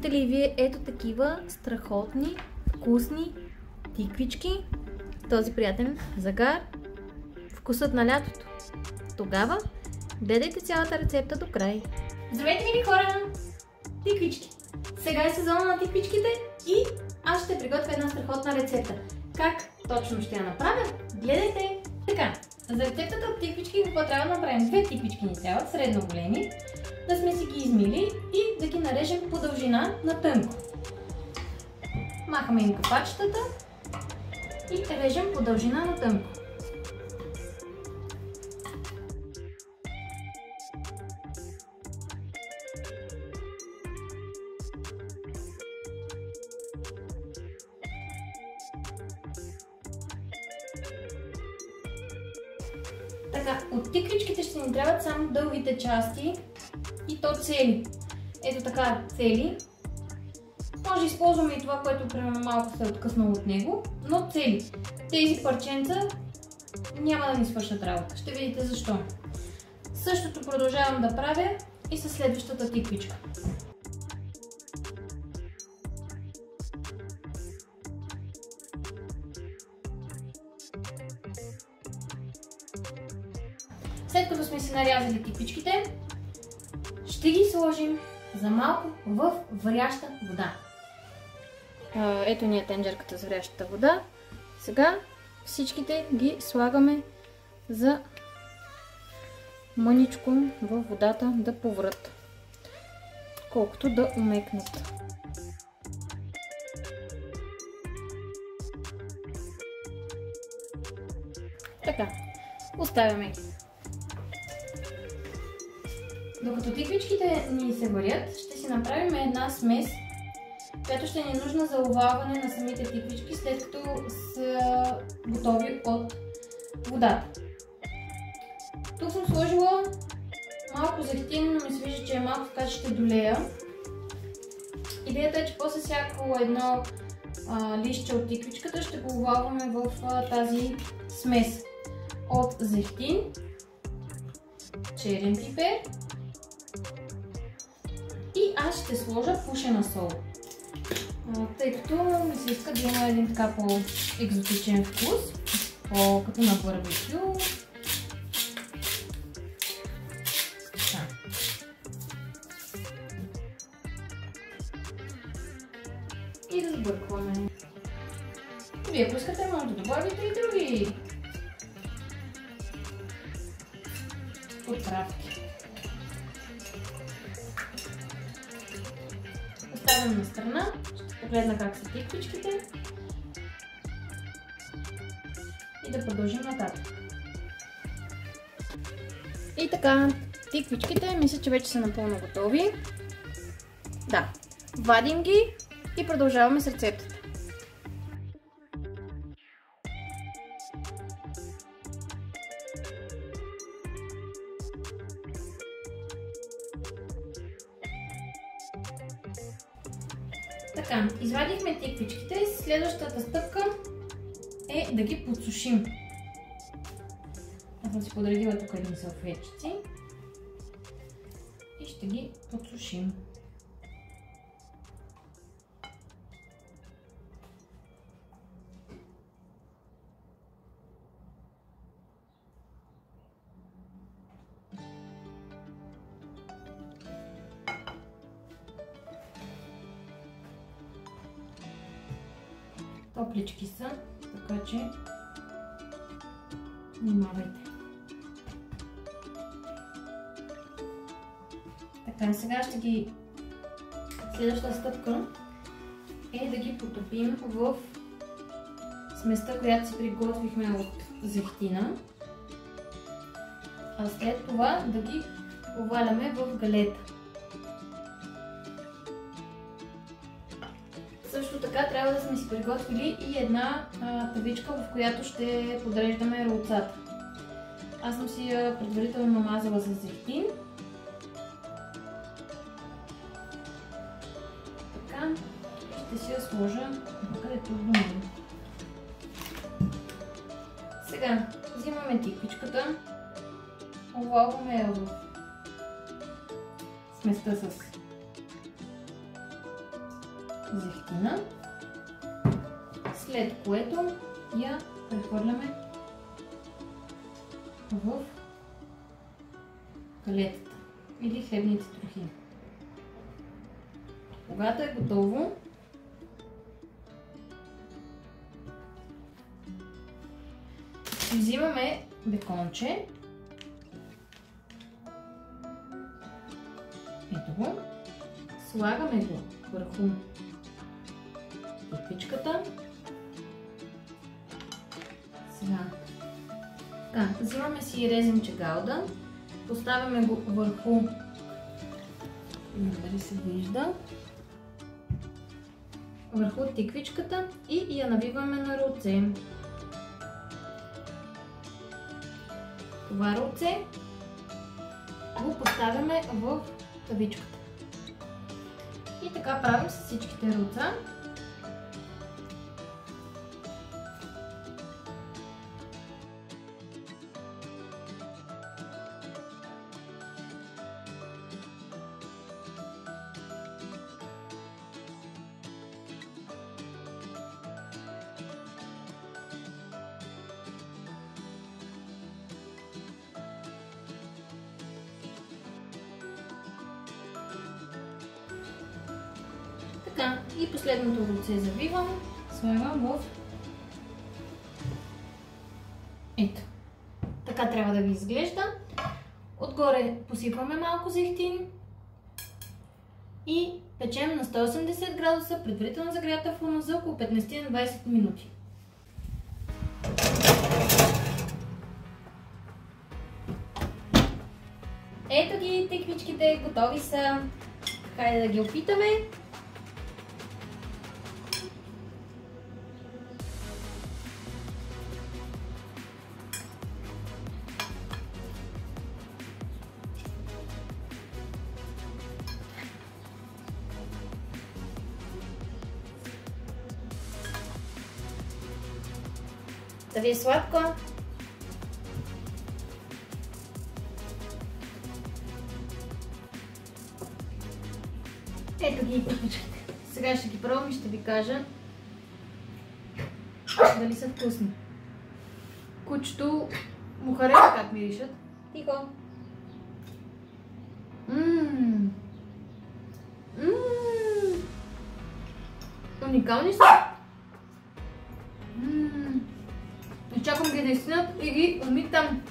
Виждате ли вие ето такива страхотни, вкусни тиквички, този приятен загар, вкусът на лятото. Тогава гледайте цялата рецепта до край. Здравейте, мили хора! Тиквички! Сега е сезона на тиквичките и аз ще приготвя една страхотна рецепта. Как точно ще я направя? Гледайте! Така, за рецептата от тиквички какво трябва да направим? 2 тиквички ни трябват, средно големи, да сме си ги измили и да ги нарежем по дължина на тънко. Махаме им капачетата и режем по дължина на тънко. Така, от тиквичките ще ни трябват само дългите части и то цели. Ето така, цели. Може да използваме и това, което примерно малко се е откъснало от него, но цели. Тези парченца няма да ни свършат работа. Ще видите защо. Същото продължавам да правя и със следващата тиквичка. След като сме си нарязали тиквичките, ще ги сложим за малко в варяща вода. Ето ни е тенджерката с варящата вода. Сега всичките ги слагаме за мъничко в водата да поврат, колкото да умекнат. Така, оставяме ги. Докато тиквичките ни се варят, ще си направим една смес, която ще ни е нужна за овалване на самите тиквички, след като са готови от водата. Тук съм сложила малко зехтин, но ми се вижда, че е малко, така че ще долея. Идеята е, че после всяко едно листче от тиквичката ще го овалваме в тази смес от зехтин, черен пипер и аз ще сложа пушена сол, тъй като ми се иска да има един така по-екзотичен вкус, като на барбекю. И да сбъркваме. Вие, ако искате, може да добавите и други подправки. Оставям на страна, ще погледна как са тиквичките и да продължим нататък. И така, тиквичките мисля, че вече са напълно готови. Да, вадим ги и продължаваме с рецептата. Така, извадихме тиквичките. Следващата стъпка е да ги подсушим. Аз съм си подредила тук един салфетчици и ще ги подсушим. Топлички са, така че внимавайте. Така, сега ще ги... Следващата стъпка е да ги потопим в сместа, която си приготвихме от зехтина, а след това да ги оваляме в галета. Също така трябва да сме си приготвили и една тавичка, в която ще подреждаме ролцата. Аз съм си я предварително намазала с зехтин. Така, ще си я сложа където думам. Сега взимаме тиквичката, овалваме я в сместа с зехтина, след което я прехвърляме в калетата или хлебните трохи. Когато е готово, взимаме беконче, ето го, слагаме го върху тиквичката. Сега, така, взимаме си резенче гауда, поставяме го върху, дали се вижда, върху тиквичката и я навиваме на рълце. Това рълце го поставяме в тавичката. И така правим с всичките рълца. Така, и последното рълце завивам, слагам в... Ето. Така трябва да ви изглежда. Отгоре посипваме малко зехтин и печем на 180 градуса предварително загрята форма за около 15-20 минути. Ето ги, тиквичките готови са. Хайде да ги опитаме. Да ви е сладко. Ето ги тиквичките. Сега ще ги пробвам и ще ви кажа дали са вкусни. Кучето му харесва как миришат. Тихо. Уникални са. Изчакам ги да изтинат и ги умитам.